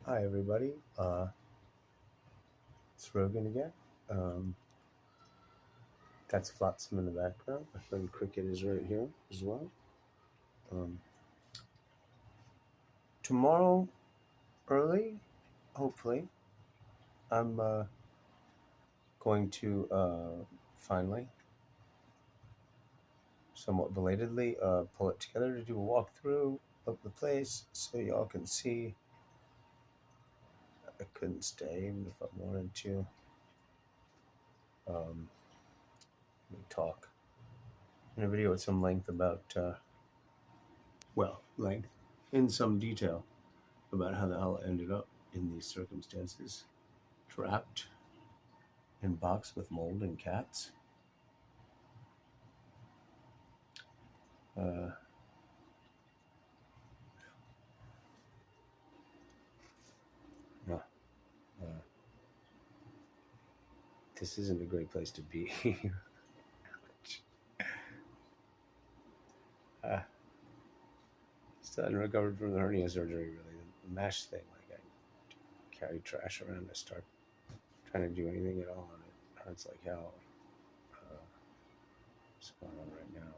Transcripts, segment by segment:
Hi everybody, it's Rogan again. Um, that's Flotsam in the background. My friend Cricket is right here as well. Um, Tomorrow early, hopefully, I'm going to finally, somewhat belatedly, pull it together to do a walkthrough of the place so y'all can see. I couldn't stay even if I wanted to. Let me talk in a video at some length about, length, in some detail about how the hell I ended up in these circumstances, trapped in box with mold and cats. Uh, no, uh, this isn't a great place to be. Still hadn't recovered from the hernia surgery, really. The mesh thing, like I carry trash around. I start trying to do anything at all, and it hurts like hell. What's going on right now?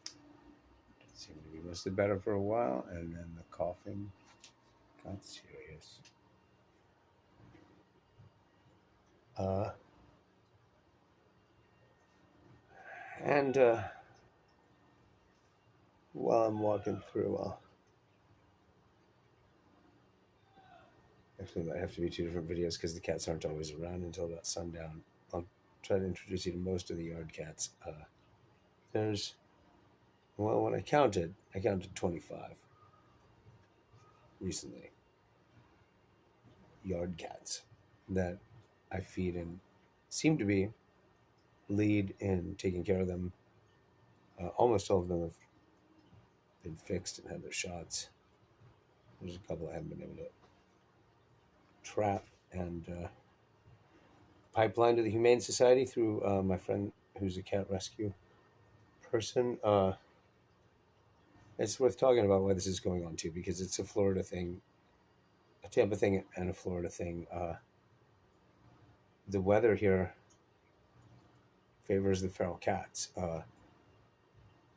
It seemed to be mostly better for a while, and then the coughing got serious. And while I'm walking through, actually, it might have to be two different videos because the cats aren't always around until about sundown. I'll try to introduce you to most of the yard cats. There's, well, when I counted 25 recently. Yard cats that I feed and seem to be lead in taking care of them. Almost all of them have been fixed and had their shots. There's a couple I haven't been able to trap and pipeline to the Humane Society through my friend who's a cat rescue person. It's worth talking about why this is going on too, because it's a Florida thing, a Tampa thing, and a Florida thing. The weather here favors the feral cats.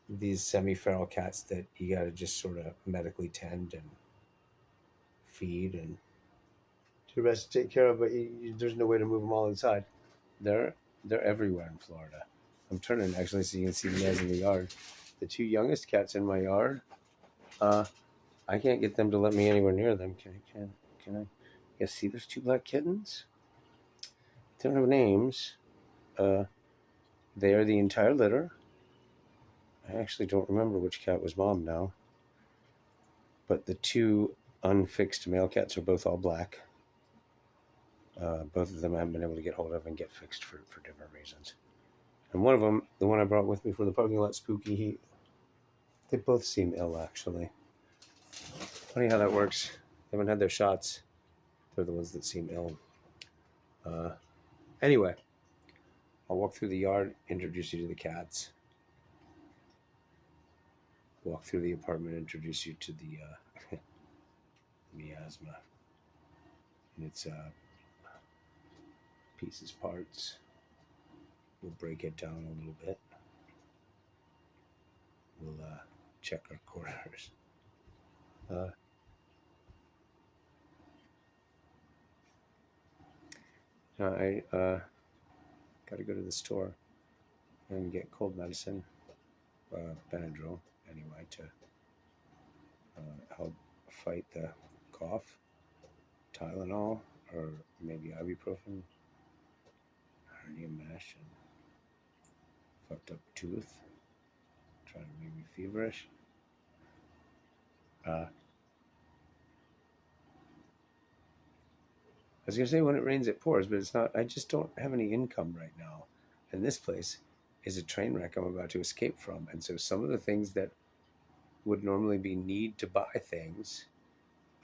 These semi-feral cats that you got to just sort of medically tend and feed and do the rest to take care of, but there's no way to move them all inside. They're everywhere in Florida. I'm turning actually so you can see the guys in the yard. The two youngest cats in my yard, I can't get them to let me anywhere near them. Can I? Yeah, see, there's two black kittens. They don't have names. They are the entire litter. I actually don't remember which cat was mom now. But the two unfixed male cats are both all black. Both of them I haven't been able to get hold of and get fixed for different reasons. And one of them, the one I brought with me from the parking lot, Spooky, they both seem ill, actually. Funny how that works. They haven't had their shots. They're the ones that seem ill. Anyway, I'll walk through the yard, introduce you to the cats. Walk through the apartment, introduce you to the miasma and its pieces, parts. We'll break it down a little bit. We'll check our quarters. I got to go to the store and get cold medicine, Benadryl, anyway, to help fight the cough. Tylenol or maybe ibuprofen, hernia mesh, and fucked up tooth, trying to make me feverish. I was gonna say when it rains it pours, but it's not. I just don't have any income right now, and this place is a train wreck I'm about to escape from. And so some of the things that would normally be need to buy things,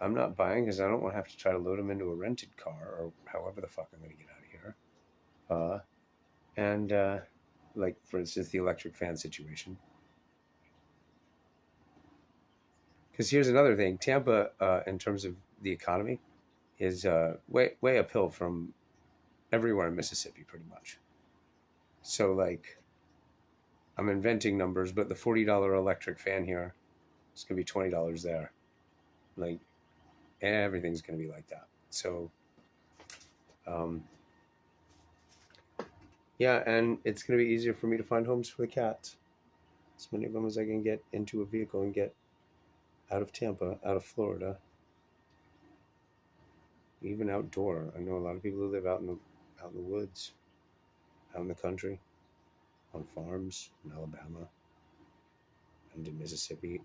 I'm not buying because I don't want to have to try to load them into a rented car or however the fuck I'm going to get out of here. Like, for instance, the electric fan situation. Because here's another thing. Tampa, in terms of the economy is way uphill from everywhere in Mississippi, pretty much. So like, I'm inventing numbers, but the $40 electric fan here is gonna be $20 there. Like, everything's gonna be like that. So, um, yeah, and it's gonna be easier for me to find homes for the cats. As many of them as I can get into a vehicle and get out of Tampa, out of Florida, even outdoor. I know a lot of people who live out in the woods, out in the country, on farms in Alabama and in Mississippi,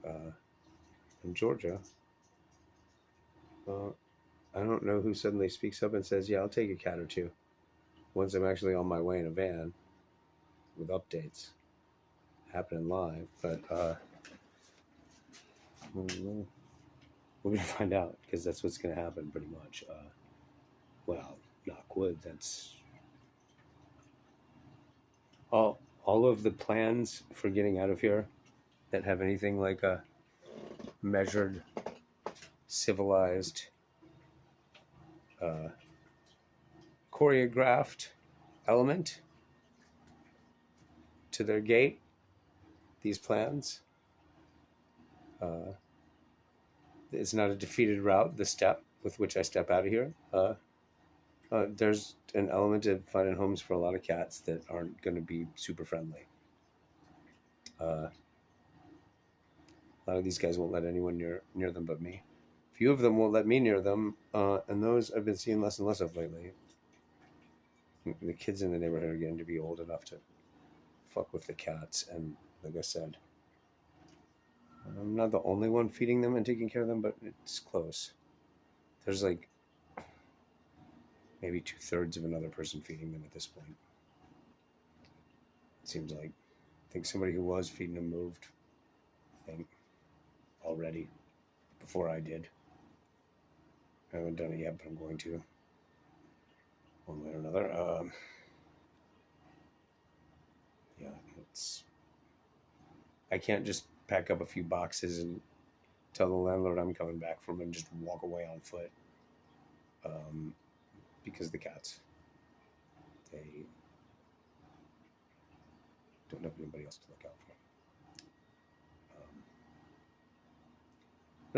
and Georgia. I don't know who suddenly speaks up and says, "Yeah, I'll take a cat or two," once I'm actually on my way in a van with updates happening live. But we're gonna find out, because that's what's gonna happen pretty much. Well, knock wood. That's all of the plans for getting out of here that have anything like a measured, civilized, choreographed element to their gait. These plans. It's not a defeated route. The step with which I step out of here. There's an element of finding homes for a lot of cats that aren't going to be super friendly. A lot of these guys won't let anyone near them but me. A few of them won't let me near them, and those I've been seeing less and less of lately. The kids in the neighborhood are getting to be old enough to fuck with the cats, and like I said, I'm not the only one feeding them and taking care of them, but it's close. There's like maybe 2/3 of another person feeding them at this point. It seems like. I think somebody who was feeding them moved, I think, already, before I did. I haven't done it yet, but I'm going to, one way or another. Yeah, I can't just pack up a few boxes and tell the landlord I'm coming back from and just walk away on foot. Because the cats, they don't have anybody else to look out for.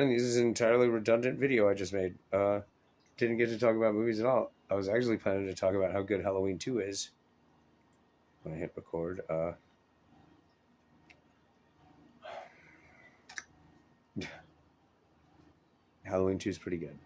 And this is an entirely redundant video I just made. Didn't get to talk about movies at all. I was actually planning to talk about how good Halloween 2 is when I hit record. Halloween 2 is pretty good.